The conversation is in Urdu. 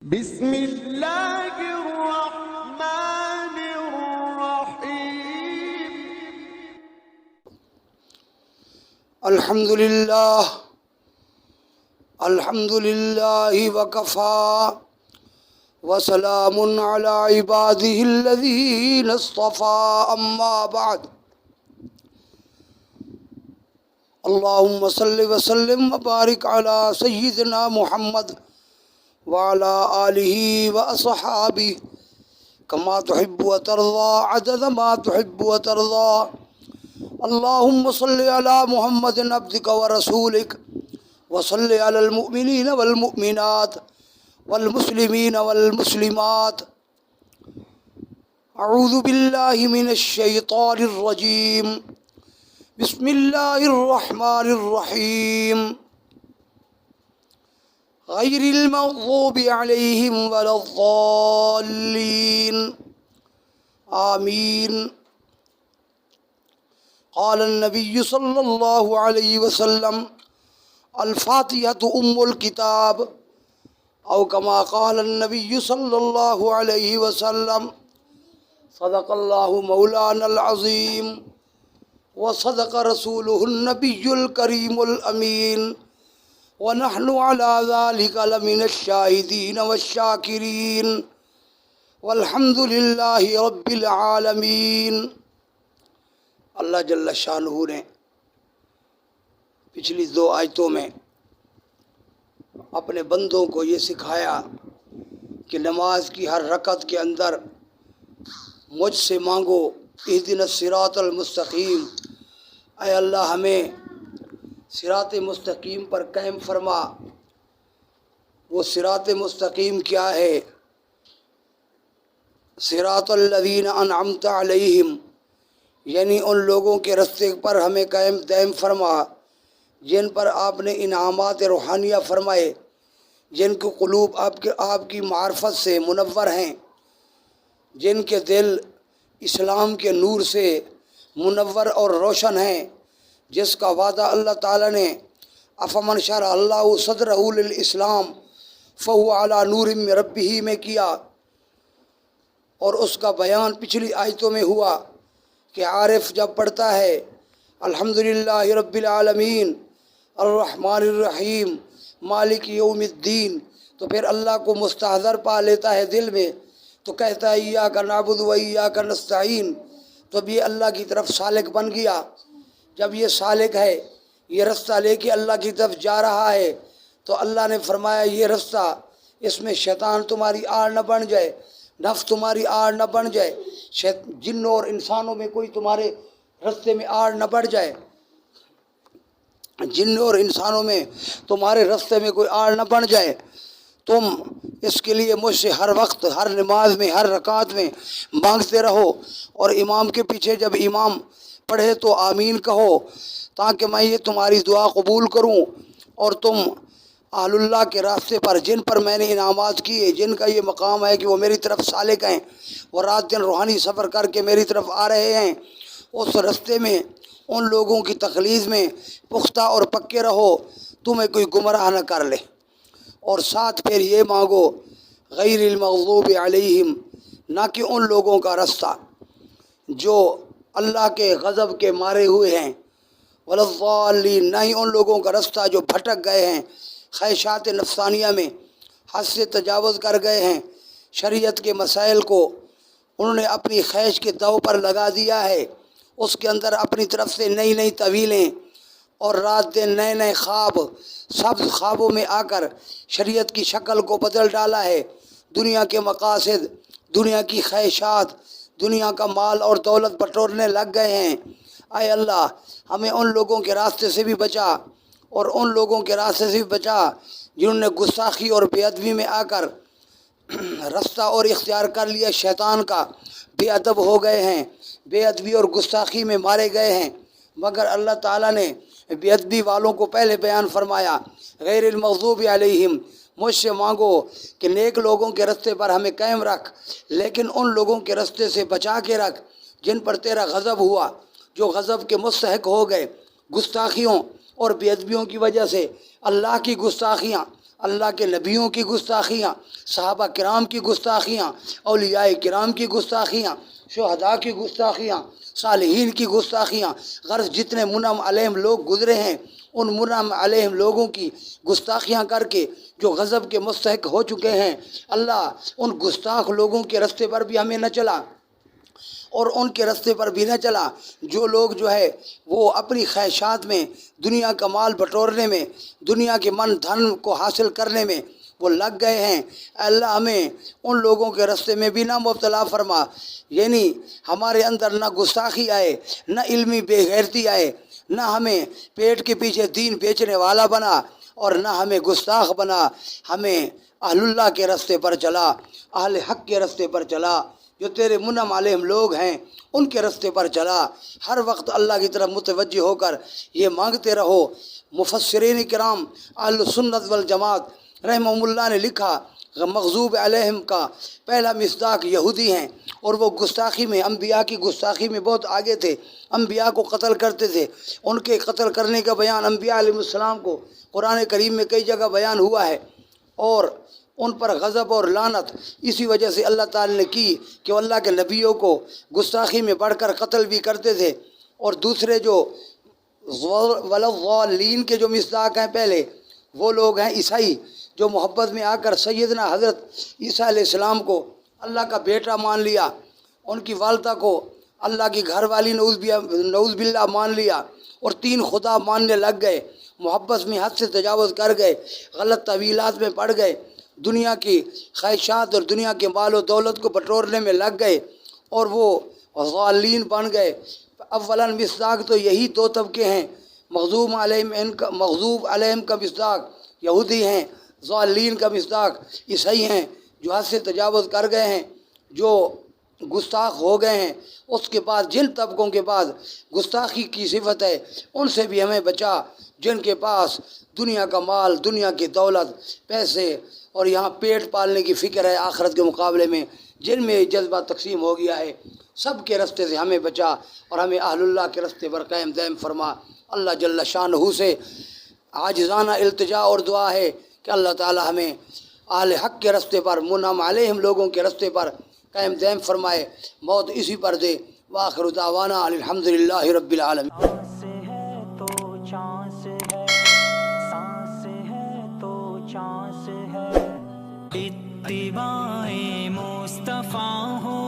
بسم اللہ الرحمن الرحیم الحمد للہ وکفا وسلام علی عبادہ الذین اصطفى اما بعد اللہم صل وسلم وبارک علی سیدنا محمد وعلى آله وأصحابه كما تحب وترضى عدد ما تحب وترضى اللهم صل على محمد عبدك ورسولك وصل على المؤمنين والمؤمنات والمسلمين والمسلمات. أعوذ بالله من الشيطان الرجيم. بسم الله الرحمن الرحيم. غير المغضوب عليهم ولا الضالين آمين. قال النبي صلى الله عليه وسلم الفاتحة أم الكتاب أو كما قال النبي صلى الله عليه وسلم. صدق الله مولانا العظيم وصدق رسوله النبي الكريم الأمين ونحن على ذلك لمن الشاهدين والشاكرين والحمد لله رب العالمين. اللہ جل شانہ نے پچھلی 2 آیتوں میں اپنے بندوں کو یہ سکھایا کہ نماز کی ہر رکعت کے اندر مجھ سے مانگو اہدنا الصراط المستقیم. اے اللہ ہمیں صراط مستقیم پر قائم فرما. وہ صراط مستقیم کیا ہے؟ صراط الذین انعمت علیہم، یعنی ان لوگوں کے رستے پر ہمیں قائم دائم فرما جن پر آپ نے انعامات روحانیہ فرمائے، جن کے قلوب آپ کی معرفت سے منور ہیں، جن کے دل اسلام کے نور سے منور اور روشن ہیں، جس کا وعدہ اللہ تعالیٰ نے افمن شرح اللہ صدرہ للاسلام فہو علی نور من ربہ میں کیا، اور اس کا بیان پچھلی آیتوں میں ہوا کہ عارف جب پڑھتا ہے الحمدللہ رب العالمین الرحمن الرحیم مالک یوم الدین، تو پھر اللہ کو مستحضر پا لیتا ہے دل میں، تو کہتا ہے ایاک نعبد و ایاک نستعین، تو بھی اللہ کی طرف سالک بن گیا. جب یہ سالک ہے، یہ رستہ لے کے اللہ کی طرف جا رہا ہے، تو اللہ نے فرمایا یہ رستہ، اس میں شیطان تمہاری آڑ نہ بن جائے، نفس تمہاری آڑ نہ بن جائے، جنوں اور انسانوں میں کوئی تمہارے رستے میں آڑ نہ بڑھ جائے، جنوں اور انسانوں میں تمہارے رستے میں کوئی آڑ نہ بن جائے. تم اس کے لیے مجھ سے ہر وقت، ہر نماز میں، ہر رکعت میں مانگتے رہو، اور امام کے پیچھے جب امام پڑھے تو آمین کہو، تاکہ میں یہ تمہاری دعا قبول کروں اور تم اہل اللہ کے راستے پر، جن پر میں نے انعامات کیے، جن کا یہ مقام ہے کہ وہ میری طرف سالک ہیں، وہ رات دن روحانی سفر کر کے میری طرف آ رہے ہیں، اس رستے میں ان لوگوں کی تقلید میں پختہ اور پکے رہو، تمہیں کوئی گمراہ نہ کر لے. اور ساتھ پھر یہ مانگو غیر المغضوب علیہم، نہ کہ ان لوگوں کا رستہ جو اللہ کے غضب کے مارے ہوئے ہیں، ولا الضالین، نہ ہی ان لوگوں کا رستہ جو بھٹک گئے ہیں، خواہشات نفسانیہ میں حد سے تجاوز کر گئے ہیں، شریعت کے مسائل کو انہوں نے اپنی خواہش کے دو پر لگا دیا ہے، اس کے اندر اپنی طرف سے نئی نئی طویلیں اور رات دن نئے نئے خواب، سبز خوابوں میں آ کر شریعت کی شکل کو بدل ڈالا ہے. دنیا کے مقاصد، دنیا کی خواہشات، دنیا کا مال اور دولت بٹورنے لگ گئے ہیں. اے اللہ ہمیں ان لوگوں کے راستے سے بھی بچا، اور ان لوگوں کے راستے سے بھی بچا جنہوں نے گستاخی اور بے ادبی میں آ کر رستہ اور اختیار کر لیا شیطان کا، بے ادب ہو گئے ہیں، بے ادبی اور گستاخی میں مارے گئے ہیں. مگر اللہ تعالیٰ نے بے ادبی والوں کو پہلے بیان فرمایا غیر المغضوب علیہم، مجھ سے مانگو کہ نیک لوگوں کے رستے پر ہمیں قائم رکھ، لیکن ان لوگوں کے رستے سے بچا کے رکھ جن پر تیرا غضب ہوا، جو غضب کے مستحق ہو گئے، گستاخیوں اور بے ادبیوں کی وجہ سے. اللہ کی گستاخیاں، اللہ کے نبیوں کی گستاخیاں، صحابہ کرام کی گستاخیاں، اولیاء کرام کی گستاخیاں، شہداء کی گستاخیاں، صالحین کی گستاخیاں، غرض جتنے منعم علیہم لوگ گزرے ہیں ان منعم علیہم لوگوں کی گستاخیاں کر کے جو غضب کے مستحق ہو چکے ہیں، اللہ ان گستاخ لوگوں کے رستے پر بھی ہمیں نہ چلا اور ان کے رستے پر بھی نہ چلا جو لوگ جو ہے وہ اپنی خواہشات میں، دنیا کا مال بٹورنے میں، دنیا کے من دھن کو حاصل کرنے میں وہ لگ گئے ہیں۔ اے اللہ ہمیں ان لوگوں کے رستے میں بھی نہ مبتلا فرما، یعنی ہمارے اندر نہ گستاخی آئے، نہ علمی بے غیرتی آئے، نہ ہمیں پیٹ کے پیچھے دین بیچنے والا بنا اور نہ ہمیں گستاخ بنا، ہمیں اہل اللہ کے رستے پر چلا، اہل حق کے رستے پر چلا، جو تیرے منعم علیہم لوگ ہیں ان کے رستے پر چلا۔ ہر وقت اللہ کی طرف متوجہ ہو کر یہ مانگتے رہو۔ مفسرین کرام اہل سنت والجماعت رحمہم اللہ نے لکھا مغضوب علیہم کا پہلا مصداق یہودی ہیں اور وہ گستاخی میں، انبیاء کی گستاخی میں بہت آگے تھے، انبیاء کو قتل کرتے تھے۔ ان کے قتل کرنے کا بیان انبیاء علیہ السلام کو قرآن کریم میں کئی جگہ بیان ہوا ہے اور ان پر غضب اور لعنت اسی وجہ سے اللہ تعالی نے کی کہ وہ اللہ کے نبیوں کو گستاخی میں بڑھ کر قتل بھی کرتے تھے۔ اور دوسرے جو والضالین کے جو مصداق ہیں پہلے وہ لوگ ہیں عیسائی، جو محبت میں آ کر سیدنا حضرت عیسیٰ علیہ السلام کو اللہ کا بیٹا مان لیا، ان کی والدہ کو اللہ کی گھر والی نعوذ باللہ مان لیا اور تین خدا ماننے لگ گئے، محبت میں حد سے تجاوز کر گئے، غلط تعویلات میں پڑ گئے، دنیا کی خواہشات اور دنیا کے مال و دولت کو بٹورنے میں لگ گئے اور وہ ضالین بن گئے۔ اولاً مصداق تو یہی دو طبقے ہیں، مغضوب علیہم کا مصداق یہودی ہیں، ضالین کا مصداق عیسائی ہیں، جو حد سے تجاوز کر گئے ہیں، جو گستاخ ہو گئے ہیں۔ اس کے بعد جن طبقوں کے بعد گستاخی کی صفت ہے ان سے بھی ہمیں بچا، جن کے پاس دنیا کا مال، دنیا کی دولت، پیسے اور یہاں پیٹ پالنے کی فکر ہے آخرت کے مقابلے میں، جن میں جذبہ تقسیم ہو گیا ہے، سب کے رستے سے ہمیں بچا اور ہمیں اہل اللہ کے رستے پر قائم دائم فرما۔ اللہ جل شانہ سے عاجزانہ التجا اور دعا ہے کہ اللہ تعالی ہمیں اہل حق کے رستے پر، منعم علیہم لوگوں کے رستے پر قائم دائم فرمائے، موت اسی پر دے۔ وآخر دعوانا الحمدللہ رب العالمین۔ سانس ہے تو چانس ہے، سانس ہے تو چانس ہے، اتباع مصطفیٰ ہو